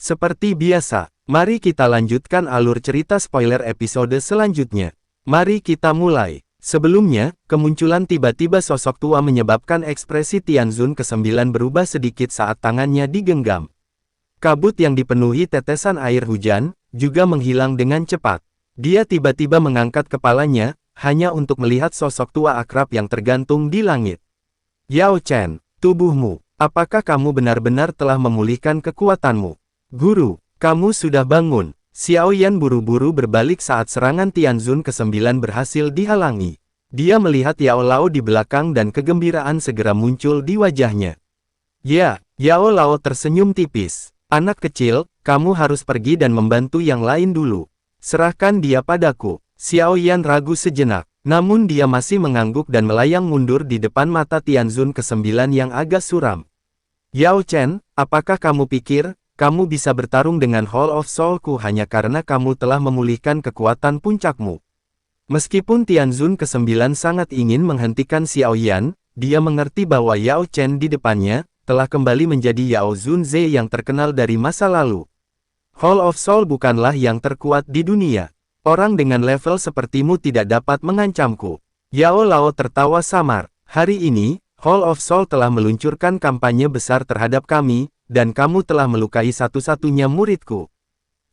Seperti biasa, mari kita lanjutkan alur cerita spoiler episode selanjutnya. Mari kita mulai. Sebelumnya, kemunculan tiba-tiba sosok tua menyebabkan ekspresi Tianzun ke-9 berubah sedikit saat tangannya digenggam. Kabut yang dipenuhi tetesan air hujan, juga menghilang dengan cepat. Dia tiba-tiba mengangkat kepalanya, hanya untuk melihat sosok tua akrab yang tergantung di langit. Yao Chen, tubuhmu, apakah kamu benar-benar telah memulihkan kekuatanmu? Guru, kamu sudah bangun. Xiao Yan buru-buru berbalik saat serangan Tianzun ke-9 berhasil dihalangi. Dia melihat Yao Lao di belakang dan kegembiraan segera muncul di wajahnya. Ya, Yao Lao tersenyum tipis. Anak kecil, kamu harus pergi dan membantu yang lain dulu. Serahkan dia padaku. Xiao Yan ragu sejenak, namun dia masih mengangguk dan melayang mundur di depan mata Tianzun ke-9 yang agak suram. Yao Chen, apakah kamu pikir kamu bisa bertarung dengan Hall of Soul-ku hanya karena kamu telah memulihkan kekuatan puncakmu? Meskipun Tianzun ke-9 sangat ingin menghentikan Xiao Yan, dia mengerti bahwa Yao Chen di depannya telah kembali menjadi Yao Zunze yang terkenal dari masa lalu. Hall of Soul bukanlah yang terkuat di dunia. Orang dengan level sepertimu tidak dapat mengancamku. Yao Lao tertawa samar. Hari ini, Hall of Soul telah meluncurkan kampanye besar terhadap kami, dan kamu telah melukai satu-satunya muridku.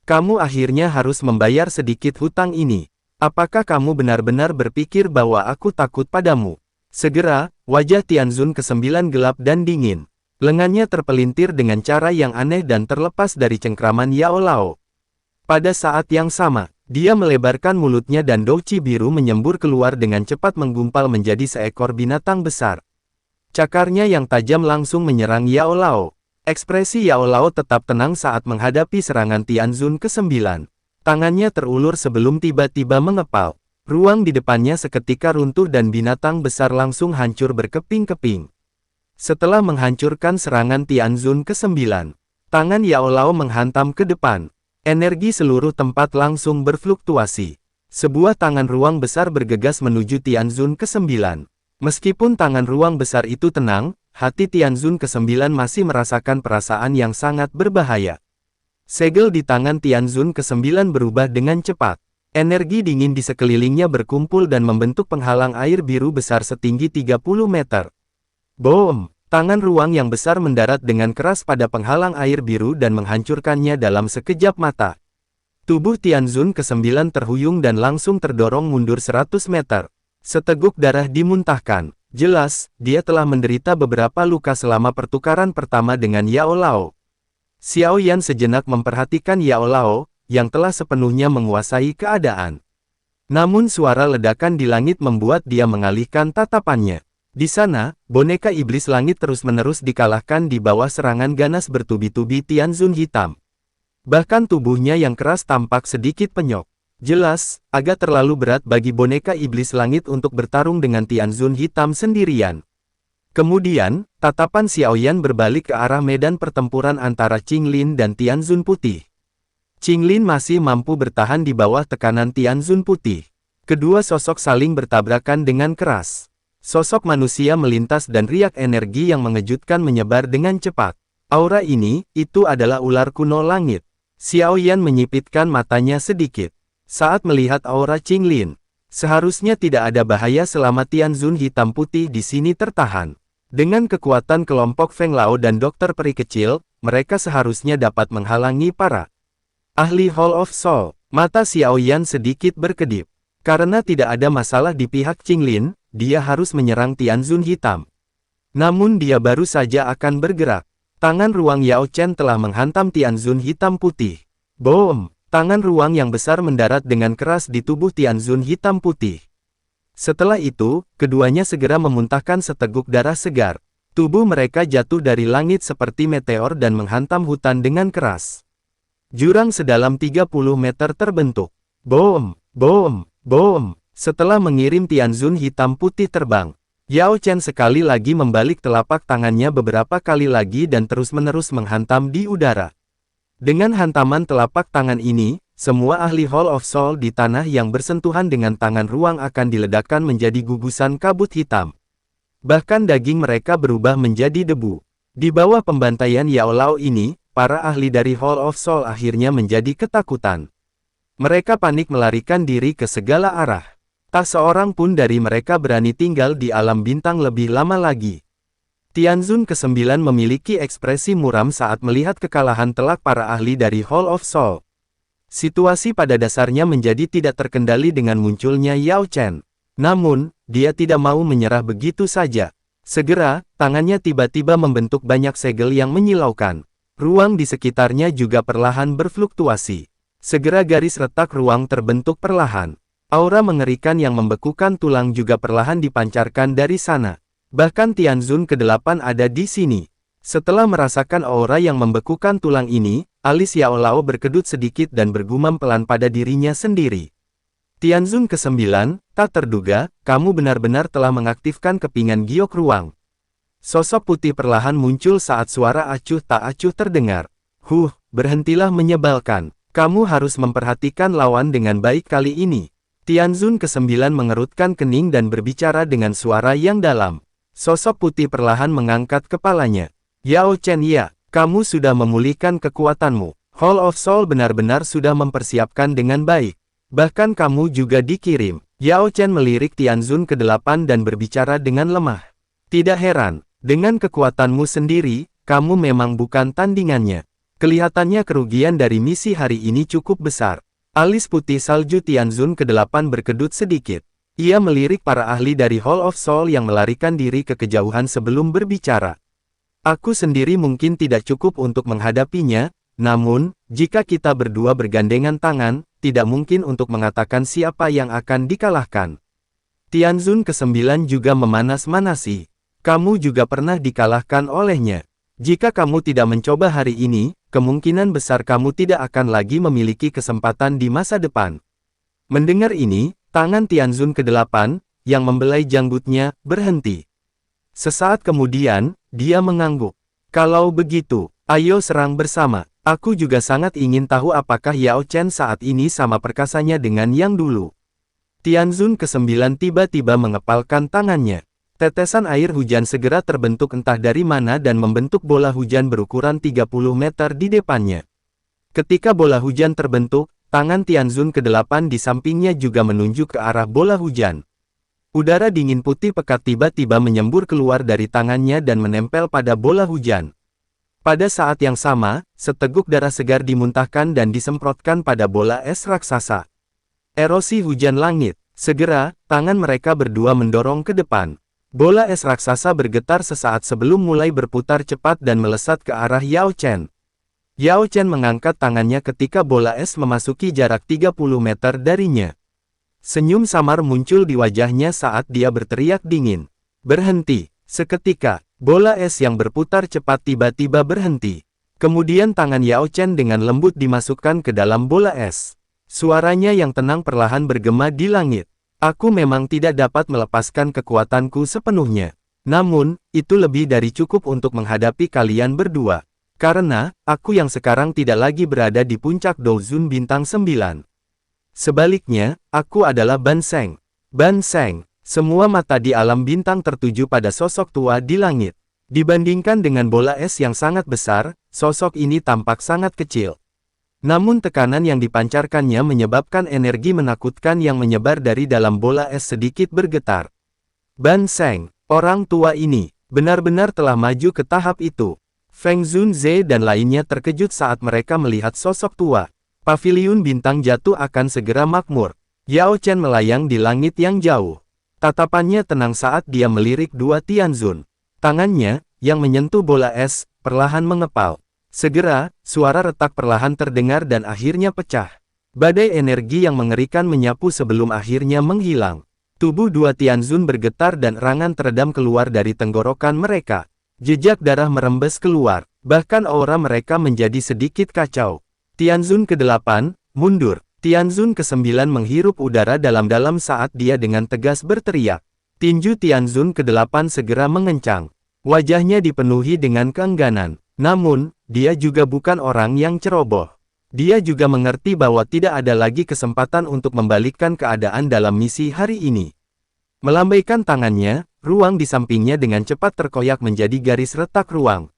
Kamu akhirnya harus membayar sedikit hutang ini. Apakah kamu benar-benar berpikir bahwa aku takut padamu? Segera, wajah Tianzun ke-9 gelap dan dingin. Lengannya terpelintir dengan cara yang aneh dan terlepas dari cengkraman Yao Lao. Pada saat yang sama, dia melebarkan mulutnya dan douci biru menyembur keluar dengan cepat menggumpal menjadi seekor binatang besar. Cakarnya yang tajam langsung menyerang Yao Lao. Ekspresi Yao Lao tetap tenang saat menghadapi serangan Tianzun ke-9. Tangannya terulur sebelum tiba-tiba mengepal. Ruang di depannya seketika runtuh dan binatang besar langsung hancur berkeping-keping. Setelah menghancurkan serangan Tianzun ke-9, tangan Yao Lao menghantam ke depan. Energi seluruh tempat langsung berfluktuasi. Sebuah tangan ruang besar bergegas menuju Tianzun ke-9. Meskipun tangan ruang besar itu tenang, hati Tianzun ke-9 masih merasakan perasaan yang sangat berbahaya. Segel di tangan Tianzun ke-9 berubah dengan cepat. Energi dingin di sekelilingnya berkumpul dan membentuk penghalang air biru besar setinggi 30 meter. Boom! Tangan ruang yang besar mendarat dengan keras pada penghalang air biru dan menghancurkannya dalam sekejap mata. Tubuh Tianzun ke-9 terhuyung dan langsung terdorong mundur 100 meter. Seteguk darah dimuntahkan. Jelas, dia telah menderita beberapa luka selama pertukaran pertama dengan Yao Lao. Xiao Yan sejenak memperhatikan Yao Lao, yang telah sepenuhnya menguasai keadaan. Namun suara ledakan di langit membuat dia mengalihkan tatapannya. Di sana, boneka iblis langit terus-menerus dikalahkan di bawah serangan ganas bertubi-tubi Tianzun hitam. Bahkan tubuhnya yang keras tampak sedikit penyok. Jelas, agak terlalu berat bagi boneka iblis langit untuk bertarung dengan Tianzun hitam sendirian. Kemudian, tatapan Xiao Yan berbalik ke arah medan pertempuran antara Qinglin dan Tianzun putih. Qinglin masih mampu bertahan di bawah tekanan Tianzun putih. Kedua sosok saling bertabrakan dengan keras. Sosok manusia melintas dan riak energi yang mengejutkan menyebar dengan cepat. Aura ini, itu adalah ular kuno langit. Xiao Yan menyipitkan matanya sedikit. Saat melihat aura Qinglin, seharusnya tidak ada bahaya selama Tianzun hitam putih di sini tertahan. Dengan kekuatan kelompok Feng Lao dan dokter peri kecil, mereka seharusnya dapat menghalangi para ahli Hall of Soul. Mata Xiao Yan sedikit berkedip. Karena tidak ada masalah di pihak Qinglin, dia harus menyerang Tianzun hitam. Namun dia baru saja akan bergerak. Tangan ruang Yao Chen telah menghantam Tianzun hitam putih. Boom! Tangan ruang yang besar mendarat dengan keras di tubuh Tianzun hitam putih. Setelah itu, keduanya segera memuntahkan seteguk darah segar. Tubuh mereka jatuh dari langit seperti meteor dan menghantam hutan dengan keras. Jurang sedalam 30 meter terbentuk. Boom! Boom! Boom! Setelah mengirim Tianzun hitam putih terbang, Yao Chen sekali lagi membalik telapak tangannya beberapa kali lagi dan terus-menerus menghantam di udara. Dengan hantaman telapak tangan ini, semua ahli Hall of Soul di tanah yang bersentuhan dengan tangan ruang akan diledakkan menjadi gugusan kabut hitam. Bahkan daging mereka berubah menjadi debu. Di bawah pembantaian Yao Lao ini, para ahli dari Hall of Soul akhirnya menjadi ketakutan. Mereka panik melarikan diri ke segala arah. Tak seorang pun dari mereka berani tinggal di alam bintang lebih lama lagi. Tianzun ke-9 memiliki ekspresi muram saat melihat kekalahan telak para ahli dari Hall of Soul. Situasi pada dasarnya menjadi tidak terkendali dengan munculnya Yao Chen. Namun, dia tidak mau menyerah begitu saja. Segera, tangannya tiba-tiba membentuk banyak segel yang menyilaukan. Ruang di sekitarnya juga perlahan berfluktuasi. Segera garis retak ruang terbentuk perlahan. Aura mengerikan yang membekukan tulang juga perlahan dipancarkan dari sana. Bahkan Tianzun ke-8 ada di sini. Setelah merasakan aura yang membekukan tulang ini, alis Yao Lao berkedut sedikit dan bergumam pelan pada dirinya sendiri. Tianzun ke-9, tak terduga, kamu benar-benar telah mengaktifkan kepingan giok ruang. Sosok putih perlahan muncul saat suara acuh tak acuh terdengar. Berhentilah menyebalkan. Kamu harus memperhatikan lawan dengan baik kali ini. Tianzun ke-9 mengerutkan kening dan berbicara dengan suara yang dalam. Sosok putih perlahan mengangkat kepalanya. Yao Chen ya, kamu sudah memulihkan kekuatanmu. Hall of Soul benar-benar sudah mempersiapkan dengan baik. Bahkan kamu juga dikirim. Yao Chen melirik Tianzun ke-8 dan berbicara dengan lemah. Tidak heran, dengan kekuatanmu sendiri, kamu memang bukan tandingannya. Kelihatannya kerugian dari misi hari ini cukup besar. Alis putih salju Tianzun ke-8 berkedut sedikit. Ia melirik para ahli dari Hall of Soul yang melarikan diri ke kejauhan sebelum berbicara. Aku sendiri mungkin tidak cukup untuk menghadapinya, namun, jika kita berdua bergandengan tangan, tidak mungkin untuk mengatakan siapa yang akan dikalahkan. Tianzun ke-9 juga memanas-manasi. Kamu juga pernah dikalahkan olehnya. Jika kamu tidak mencoba hari ini, kemungkinan besar kamu tidak akan lagi memiliki kesempatan di masa depan. Mendengar ini, tangan Tianzun ke-8, yang membelai janggutnya, berhenti. Sesaat kemudian, dia mengangguk. Kalau begitu, ayo serang bersama. Aku juga sangat ingin tahu apakah Yao Chen saat ini sama perkasanya dengan yang dulu. Tianzun ke-9 tiba-tiba mengepalkan tangannya. Tetesan air hujan segera terbentuk entah dari mana dan membentuk bola hujan berukuran 30 meter di depannya. Ketika bola hujan terbentuk, tangan Tianzun ke-8 di sampingnya juga menunjuk ke arah bola hujan. Udara dingin putih pekat tiba-tiba menyembur keluar dari tangannya dan menempel pada bola hujan. Pada saat yang sama, seteguk darah segar dimuntahkan dan disemprotkan pada bola es raksasa. Erosi hujan langit. Segera, tangan mereka berdua mendorong ke depan. Bola es raksasa bergetar sesaat sebelum mulai berputar cepat dan melesat ke arah Yao Chen. Yao Chen mengangkat tangannya ketika bola es memasuki jarak 30 meter darinya. Senyum samar muncul di wajahnya saat dia berteriak dingin. Berhenti. Seketika, bola es yang berputar cepat tiba-tiba berhenti. Kemudian tangan Yao Chen dengan lembut dimasukkan ke dalam bola es. Suaranya yang tenang perlahan bergema di langit. Aku memang tidak dapat melepaskan kekuatanku sepenuhnya. Namun, itu lebih dari cukup untuk menghadapi kalian berdua. Karena, aku yang sekarang tidak lagi berada di puncak Douzun Bintang 9. Sebaliknya, aku adalah Ban Sheng. Ban Sheng, semua mata di alam bintang tertuju pada sosok tua di langit. Dibandingkan dengan bola es yang sangat besar, sosok ini tampak sangat kecil. Namun tekanan yang dipancarkannya menyebabkan energi menakutkan yang menyebar dari dalam bola es sedikit bergetar. Ban Sheng, orang tua ini, benar-benar telah maju ke tahap itu. Feng Zunze dan lainnya terkejut saat mereka melihat sosok tua. Paviliun bintang jatuh akan segera makmur. Yao Chen melayang di langit yang jauh. Tatapannya tenang saat dia melirik dua Tianzun. Tangannya, yang menyentuh bola es, perlahan mengepal. Segera, suara retak perlahan terdengar dan akhirnya pecah. Badai energi yang mengerikan menyapu sebelum akhirnya menghilang. Tubuh dua Tianzun bergetar dan erangan teredam keluar dari tenggorokan mereka. Jejak darah merembes keluar, bahkan aura mereka menjadi sedikit kacau. Tianzun ke-8, mundur. Tianzun ke-9 menghirup udara dalam-dalam saat dia dengan tegas berteriak. Tinju Tianzun ke-8 segera mengencang. Wajahnya dipenuhi dengan keengganan. Namun, dia juga bukan orang yang ceroboh. Dia juga mengerti bahwa tidak ada lagi kesempatan untuk membalikkan keadaan dalam misi hari ini. Melambaikan tangannya, ruang di sampingnya dengan cepat terkoyak menjadi garis retak ruang.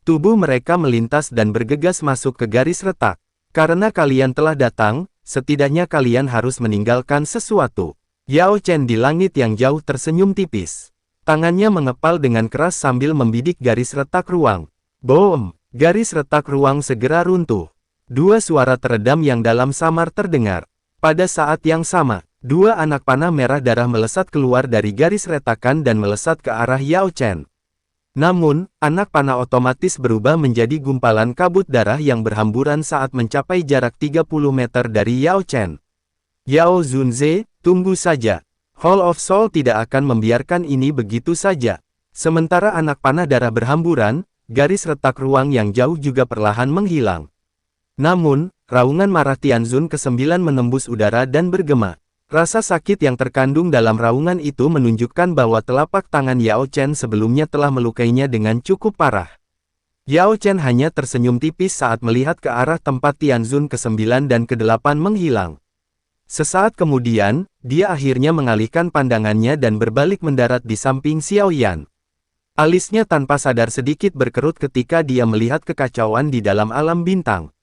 Tubuh mereka melintas dan bergegas masuk ke garis retak. Karena kalian telah datang, setidaknya kalian harus meninggalkan sesuatu. Yao Chen di langit yang jauh tersenyum tipis. Tangannya mengepal dengan keras sambil membidik garis retak ruang. Boom! Garis retak ruang segera runtuh. Dua suara teredam yang dalam samar terdengar. Pada saat yang sama, dua anak panah merah darah melesat keluar dari garis retakan dan melesat ke arah Yao Chen. Namun, anak panah otomatis berubah menjadi gumpalan kabut darah yang berhamburan saat mencapai jarak 30 meter dari Yao Chen. Yao Zunze, tunggu saja. Hall of Soul tidak akan membiarkan ini begitu saja. Sementara anak panah darah berhamburan, garis retak ruang yang jauh juga perlahan menghilang. Namun, raungan marah Tianzun ke-9 menembus udara dan bergema. Rasa sakit yang terkandung dalam raungan itu menunjukkan bahwa telapak tangan Yao Chen sebelumnya telah melukainya dengan cukup parah. Yao Chen hanya tersenyum tipis saat melihat ke arah tempat Tianzun ke-9 dan ke-8 menghilang. Sesaat kemudian, dia akhirnya mengalihkan pandangannya dan berbalik mendarat di samping Xiao Yan. Alisnya tanpa sadar sedikit berkerut ketika dia melihat kekacauan di dalam alam bintang.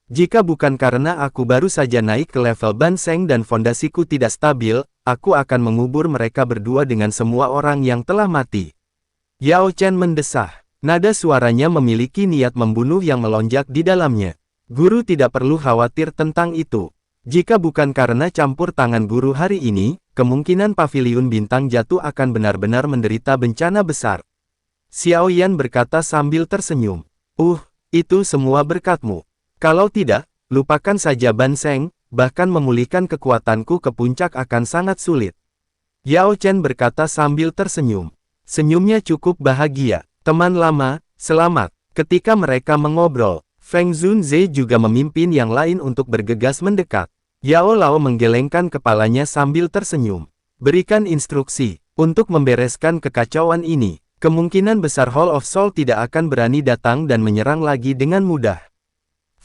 Jika bukan karena aku baru saja naik ke level Banseng dan fondasiku tidak stabil, aku akan mengubur mereka berdua dengan semua orang yang telah mati. Yao Chen mendesah. Nada suaranya memiliki niat membunuh yang melonjak di dalamnya. Guru tidak perlu khawatir tentang itu. Jika bukan karena campur tangan guru hari ini, kemungkinan paviliun bintang jatuh akan benar-benar menderita bencana besar. Xiao Yan berkata sambil tersenyum. Itu semua berkatmu. Kalau tidak, lupakan saja Banseng, bahkan memulihkan kekuatanku ke puncak akan sangat sulit. Yao Chen berkata sambil tersenyum. Senyumnya cukup bahagia. Teman lama, selamat. Ketika mereka mengobrol, Feng Zunze juga memimpin yang lain untuk bergegas mendekat. Yao Lao menggelengkan kepalanya sambil tersenyum. Berikan instruksi, untuk membereskan kekacauan ini. Kemungkinan besar Hall of Soul tidak akan berani datang dan menyerang lagi dengan mudah.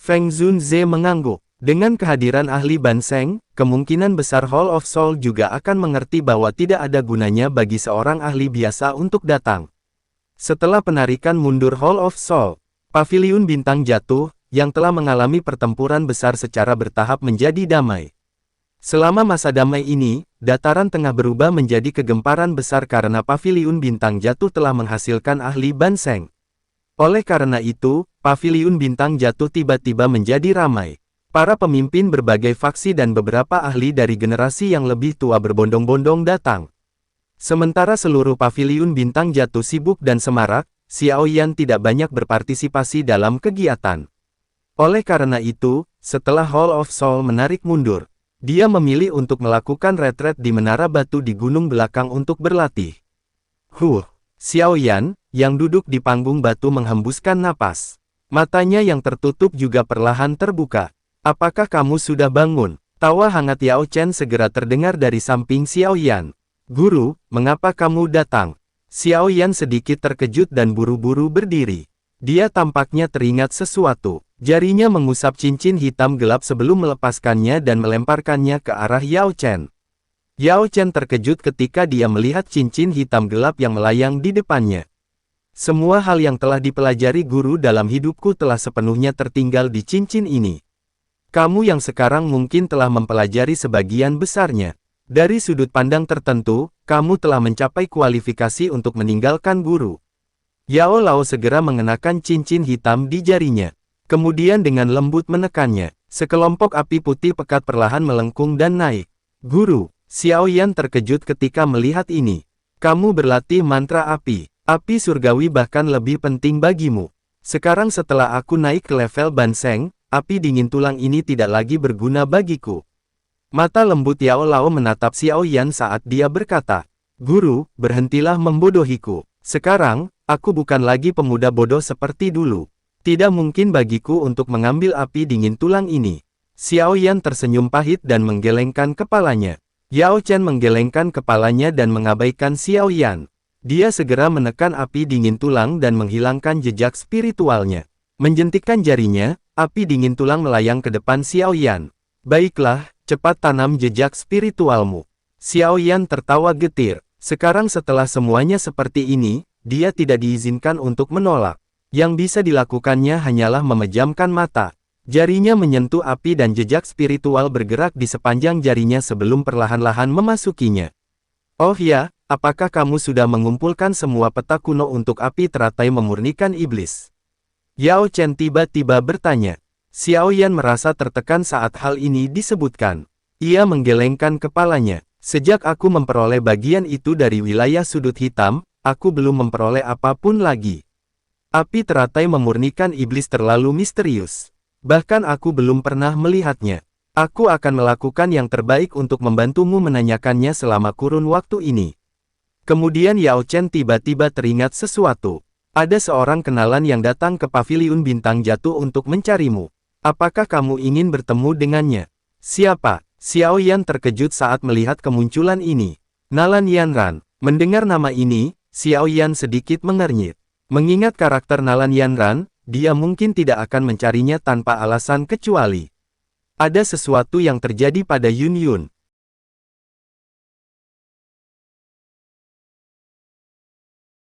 Feng Zunze mengangguk. Dengan kehadiran ahli Banseng, kemungkinan besar Hall of Soul juga akan mengerti bahwa tidak ada gunanya bagi seorang ahli biasa untuk datang. Setelah penarikan mundur Hall of Soul, paviliun bintang jatuh, yang telah mengalami pertempuran besar secara bertahap menjadi damai. Selama masa damai ini, dataran tengah berubah menjadi kegemparan besar karena paviliun bintang jatuh telah menghasilkan ahli Banseng. Oleh karena itu, paviliun bintang jatuh tiba-tiba menjadi ramai. Para pemimpin berbagai faksi dan beberapa ahli dari generasi yang lebih tua berbondong-bondong datang. Sementara seluruh paviliun bintang jatuh sibuk dan semarak, Xiao Yan tidak banyak berpartisipasi dalam kegiatan. Oleh karena itu, setelah Hall of Soul menarik mundur, dia memilih untuk melakukan retret di menara batu di gunung belakang untuk berlatih. Xiao Yan, yang duduk di panggung batu menghembuskan napas. Matanya yang tertutup juga perlahan terbuka. Apakah kamu sudah bangun? Tawa hangat Yao Chen segera terdengar dari samping Xiao Yan. Guru, mengapa kamu datang? Xiao Yan sedikit terkejut dan buru-buru berdiri. Dia tampaknya teringat sesuatu. Jarinya mengusap cincin hitam gelap sebelum melepaskannya dan melemparkannya ke arah Yao Chen. Yao Chen terkejut ketika dia melihat cincin hitam gelap yang melayang di depannya. Semua hal yang telah dipelajari guru dalam hidupku telah sepenuhnya tertinggal di cincin ini. Kamu yang sekarang mungkin telah mempelajari sebagian besarnya. Dari sudut pandang tertentu, kamu telah mencapai kualifikasi untuk meninggalkan guru. Yao Lao segera mengenakan cincin hitam di jarinya. Kemudian dengan lembut menekannya. Sekelompok api putih pekat perlahan melengkung dan naik. Guru, Xiao Yan terkejut ketika melihat ini. Kamu berlatih mantra api. Api surgawi bahkan lebih penting bagimu. Sekarang setelah aku naik ke level Banseng, api dingin tulang ini tidak lagi berguna bagiku. Mata lembut Yao Lao menatap Xiao Yan saat dia berkata, Guru, berhentilah membodohiku. Sekarang, aku bukan lagi pemuda bodoh seperti dulu. Tidak mungkin bagiku untuk mengambil api dingin tulang ini. Xiao Yan tersenyum pahit dan menggelengkan kepalanya. Yao Chen menggelengkan kepalanya dan mengabaikan Xiao Yan. Dia segera menekan api dingin tulang dan menghilangkan jejak spiritualnya. Menjentikkan jarinya, api dingin tulang melayang ke depan Xiao Yan. Baiklah, cepat tanam jejak spiritualmu. Xiao Yan tertawa getir. Sekarang setelah semuanya seperti ini, dia tidak diizinkan untuk menolak. Yang bisa dilakukannya hanyalah memejamkan mata. Jarinya menyentuh api dan jejak spiritual bergerak di sepanjang jarinya sebelum perlahan-lahan memasukinya. Oh ya, apakah kamu sudah mengumpulkan semua peta kuno untuk api teratai memurnikan iblis? Yao Chen tiba-tiba bertanya. Xiao Yan merasa tertekan saat hal ini disebutkan. Ia menggelengkan kepalanya. Sejak aku memperoleh bagian itu dari wilayah sudut hitam, aku belum memperoleh apapun lagi. Api teratai memurnikan iblis terlalu misterius. Bahkan aku belum pernah melihatnya. Aku akan melakukan yang terbaik untuk membantumu menanyakannya selama kurun waktu ini. Kemudian Yao Chen tiba-tiba teringat sesuatu. Ada seorang kenalan yang datang ke paviliun bintang jatuh untuk mencarimu. Apakah kamu ingin bertemu dengannya? Siapa? Xiao Yan terkejut saat melihat kemunculan ini. Nalan Yanran. Mendengar nama ini, Xiao Yan sedikit mengernyit. Mengingat karakter Nalan Yanran, dia mungkin tidak akan mencarinya tanpa alasan kecuali ada sesuatu yang terjadi pada Yun Yun.